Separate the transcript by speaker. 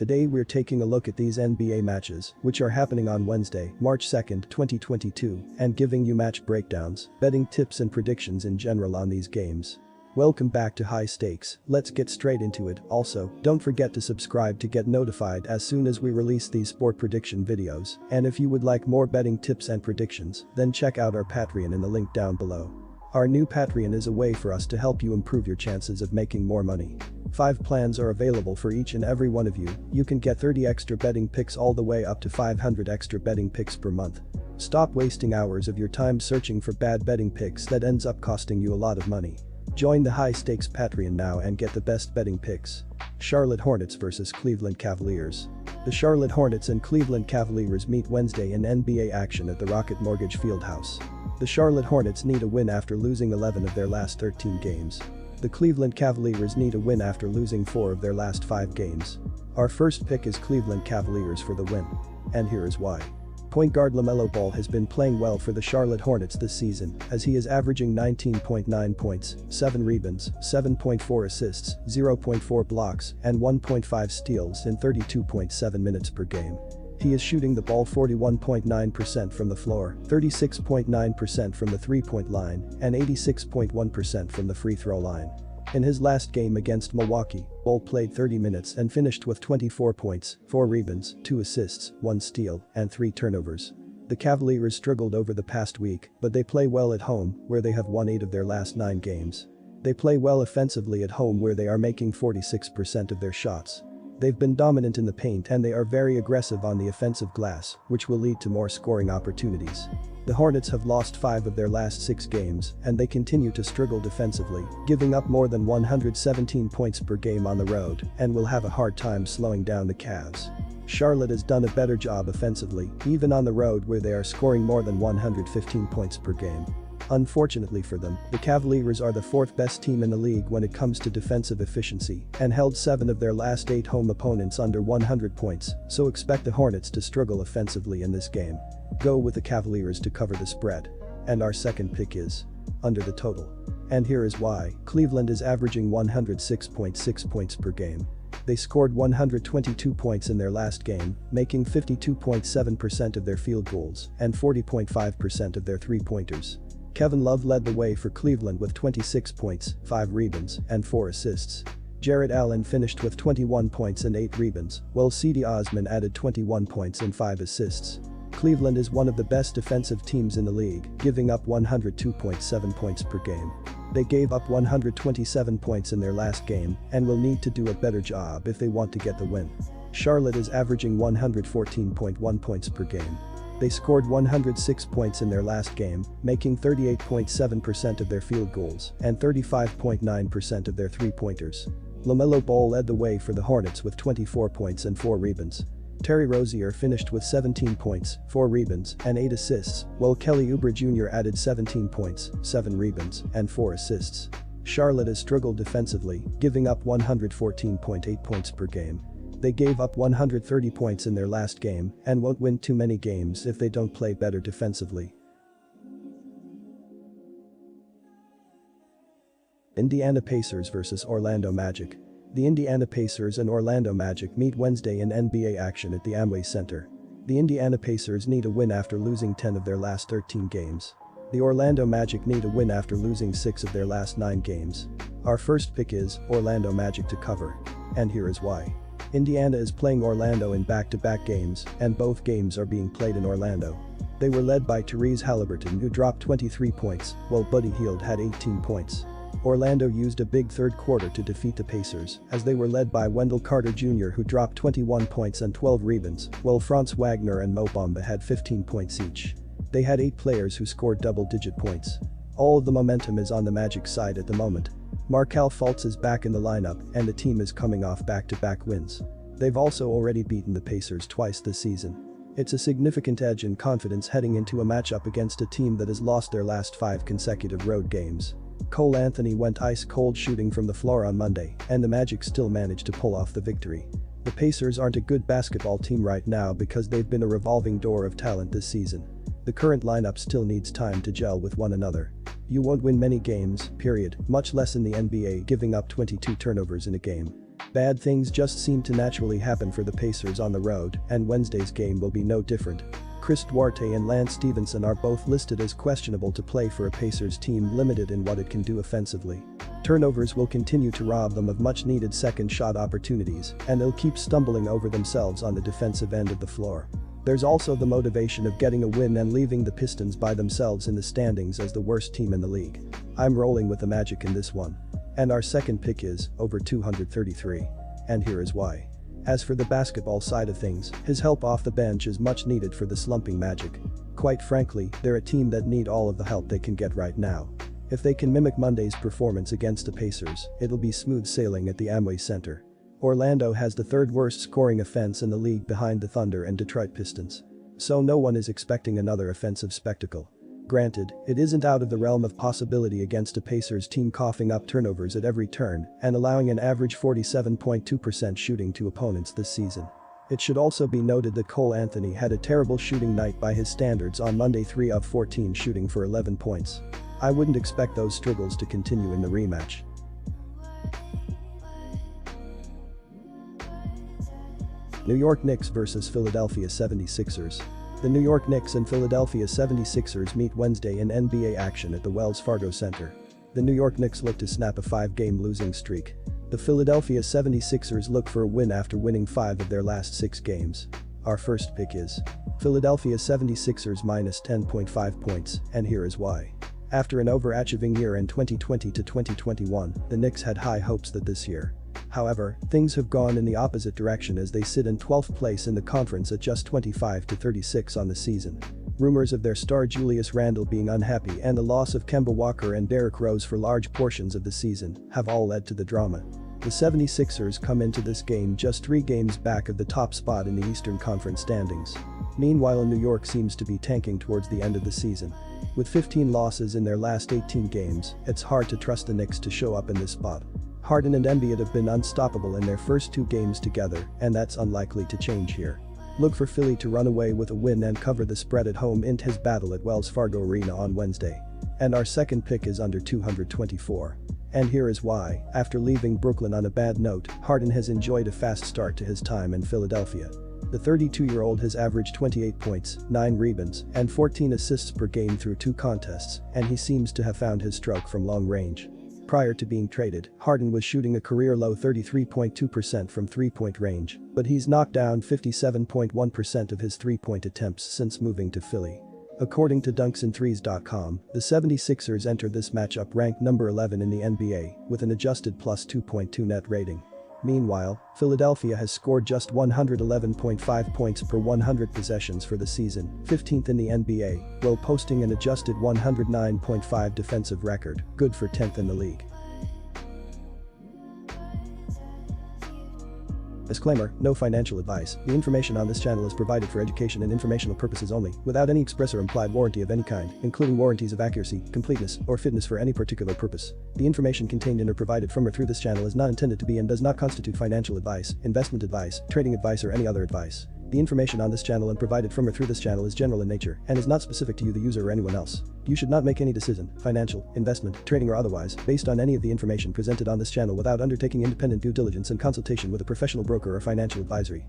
Speaker 1: Today we're taking a look at these NBA matches, which are happening on Wednesday, March 2nd, 2022, and giving you match breakdowns, betting tips and predictions in general on these games. Welcome back to High Stakes, let's get straight into it. Also, don't forget to subscribe to get notified as soon as we release these sport prediction videos, and if you would like more betting tips and predictions, then check out our Patreon in the link down below. Our new Patreon is a way for us to help you improve your chances of making more money. 5 plans are available for each and every one of you. You can get 30 extra betting picks all the way up to 500 extra betting picks per month. Stop wasting hours of your time searching for bad betting picks that ends up costing you a lot of money. Join the High Stakes Patreon now and get the best betting picks. Charlotte Hornets vs Cleveland Cavaliers. The Charlotte Hornets and Cleveland Cavaliers meet Wednesday in NBA action at the Rocket Mortgage Fieldhouse. The Charlotte Hornets need a win after losing 11 of their last 13 games. The Cleveland Cavaliers need a win after losing 4 of their last 5 games. Our first pick is Cleveland Cavaliers for the win. And here is why. Point guard LaMelo Ball has been playing well for the Charlotte Hornets this season, as he is averaging 19.9 points, 7 rebounds, 7.4 assists, 0.4 blocks, and 1.5 steals in 32.7 minutes per game. He is shooting the ball 41.9% from the floor, 36.9% from the three-point line, and 86.1% from the free throw line. In his last game against Milwaukee, Ball played 30 minutes and finished with 24 points, 4 rebounds, 2 assists, 1 steal, and 3 turnovers. The Cavaliers struggled over the past week, but they play well at home, where they have won 8 of their last 9 games. They play well offensively at home, where they are making 46% of their shots. They've been dominant in the paint and they are very aggressive on the offensive glass, which will lead to more scoring opportunities. The Hornets have lost 5 of their last 6 games and they continue to struggle defensively, giving up more than 117 points per game on the road and will have a hard time slowing down the Cavs. Charlotte has done a better job offensively, even on the road where they are scoring more than 115 points per game. Unfortunately for them, the Cavaliers are the 4th best team in the league when it comes to defensive efficiency and held 7 of their last 8 home opponents under 100 points, so expect the Hornets to struggle offensively in this game. Go with the Cavaliers to cover the spread. And our second pick is under the total. And here is why. Cleveland is averaging 106.6 points per game. They scored 122 points in their last game, making 52.7% of their field goals and 40.5% of their three-pointers. Kevin Love led the way for Cleveland with 26 points, 5 rebounds, and 4 assists. Jarrett Allen finished with 21 points and 8 rebounds, while Cedi Osman added 21 points and 5 assists. Cleveland is one of the best defensive teams in the league, giving up 102.7 points per game. They gave up 127 points in their last game and will need to do a better job if they want to get the win. Charlotte is averaging 114.1 points per game. They scored 106 points in their last game, making 38.7% of their field goals and 35.9% of their three-pointers. LaMelo Ball led the way for the Hornets with 24 points and 4 rebounds. Terry Rozier finished with 17 points, 4 rebounds, and 8 assists, while Kelly Oubre Jr. added 17 points, 7 rebounds, and 4 assists. Charlotte has struggled defensively, giving up 114.8 points per game. They gave up 130 points in their last game and won't win too many games if they don't play better defensively. Indiana Pacers vs Orlando Magic. The Indiana Pacers and Orlando Magic meet Wednesday in NBA action at the Amway Center. The Indiana Pacers need a win after losing 10 of their last 13 games. The Orlando Magic need a win after losing 6 of their last 9 games. Our first pick is Orlando Magic to cover. And here is why. Indiana is playing Orlando in back-to-back games, and both games are being played in Orlando. They were led by Tyrese Haliburton, who dropped 23 points, while Buddy Hield had 18 points. Orlando used a big third quarter to defeat the Pacers, as they were led by Wendell Carter Jr., who dropped 21 points and 12 rebounds, while Franz Wagner and Mo Bamba had 15 points each. They had 8 players who scored double-digit points. All of the momentum is on the Magic side at the moment. Markelle Fultz is back in the lineup and the team is coming off back-to-back wins. They've also already beaten the Pacers twice this season. It's a significant edge in confidence heading into a matchup against a team that has lost their last 5 consecutive road games. Cole Anthony went ice cold shooting from the floor on Monday, and the Magic still managed to pull off the victory. The Pacers aren't a good basketball team right now because they've been a revolving door of talent this season. The current lineup still needs time to gel with one another. You won't win many games, period, much less in the NBA, giving up 22 turnovers in a game. Bad things just seem to naturally happen for the Pacers on the road, and Wednesday's game will be no different. Chris Duarte and Lance Stevenson are both listed as questionable to play for a Pacers team limited in what it can do offensively. Turnovers will continue to rob them of much-needed second shot opportunities, and they'll keep stumbling over themselves on the defensive end of the floor. There's also the motivation of getting a win and leaving the Pistons by themselves in the standings as the worst team in the league. I'm rolling with the Magic in this one. And our second pick is over 233. And here is why. As for the basketball side of things, his help off the bench is much needed for the slumping Magic. Quite frankly, they're a team that need all of the help they can get right now. If they can mimic Monday's performance against the Pacers, it'll be smooth sailing at the Amway Center. Orlando has the third worst scoring offense in the league behind the Thunder and Detroit Pistons. So no one is expecting another offensive spectacle. Granted, it isn't out of the realm of possibility against a Pacers team coughing up turnovers at every turn and allowing an average 47.2% shooting to opponents this season. It should also be noted that Cole Anthony had a terrible shooting night by his standards on Monday, 3 of 14 shooting for 11 points. I wouldn't expect those struggles to continue in the rematch. New York Knicks vs Philadelphia 76ers. The New York Knicks and Philadelphia 76ers meet Wednesday in NBA action at the Wells Fargo Center. The New York Knicks look to snap a 5-game losing streak. The Philadelphia 76ers look for a win after winning 5 of their last 6 games. Our first pick is Philadelphia 76ers minus 10.5 points, and here is why. After an overachieving year in 2020 to 2021, the Knicks had high hopes that this year. However, things have gone in the opposite direction as they sit in 12th place in the conference at just 25-36 on the season. Rumors of their star Julius Randle being unhappy and the loss of Kemba Walker and Derrick Rose for large portions of the season have all led to the drama. The 76ers come into this game just 3 games back of the top spot in the Eastern Conference standings. Meanwhile, New York seems to be tanking towards the end of the season. With 15 losses in their last 18 games, it's hard to trust the Knicks to show up in this spot. Harden and Embiid have been unstoppable in their first 2 games together, and that's unlikely to change here. Look for Philly to run away with a win and cover the spread at home in his battle at Wells Fargo Arena on Wednesday. And our second pick is under 224. And here is why. After leaving Brooklyn on a bad note, Harden has enjoyed a fast start to his time in Philadelphia. The 32-year-old has averaged 28 points, 9 rebounds, and 14 assists per game through 2 contests, and he seems to have found his stroke from long range. Prior to being traded, Harden was shooting a career-low 33.2% from three-point range, but he's knocked down 57.1% of his three-point attempts since moving to Philly. According to dunksandthrees.com, the 76ers entered this matchup ranked number 11 in the NBA, with an adjusted plus 2.2 net rating. Meanwhile, Philadelphia has scored just 111.5 points per 100 possessions for the season, 15th in the NBA, while posting an adjusted 109.5 defensive record, good for 10th in the league. Disclaimer, no financial advice. The information on this channel is provided for education and informational purposes only, without any express or implied warranty of any kind, including warranties of accuracy, completeness, or fitness for any particular purpose. The information contained in or provided from or through this channel is not intended to be and does not constitute financial advice, investment advice, trading advice, or any other advice. The information on this channel and provided from or through this channel is general in nature and is not specific to you, the user, or anyone else. You should not make any decision, financial, investment, trading, or otherwise, based on any of the information presented on this channel without undertaking independent due diligence and consultation with a professional broker or financial advisory.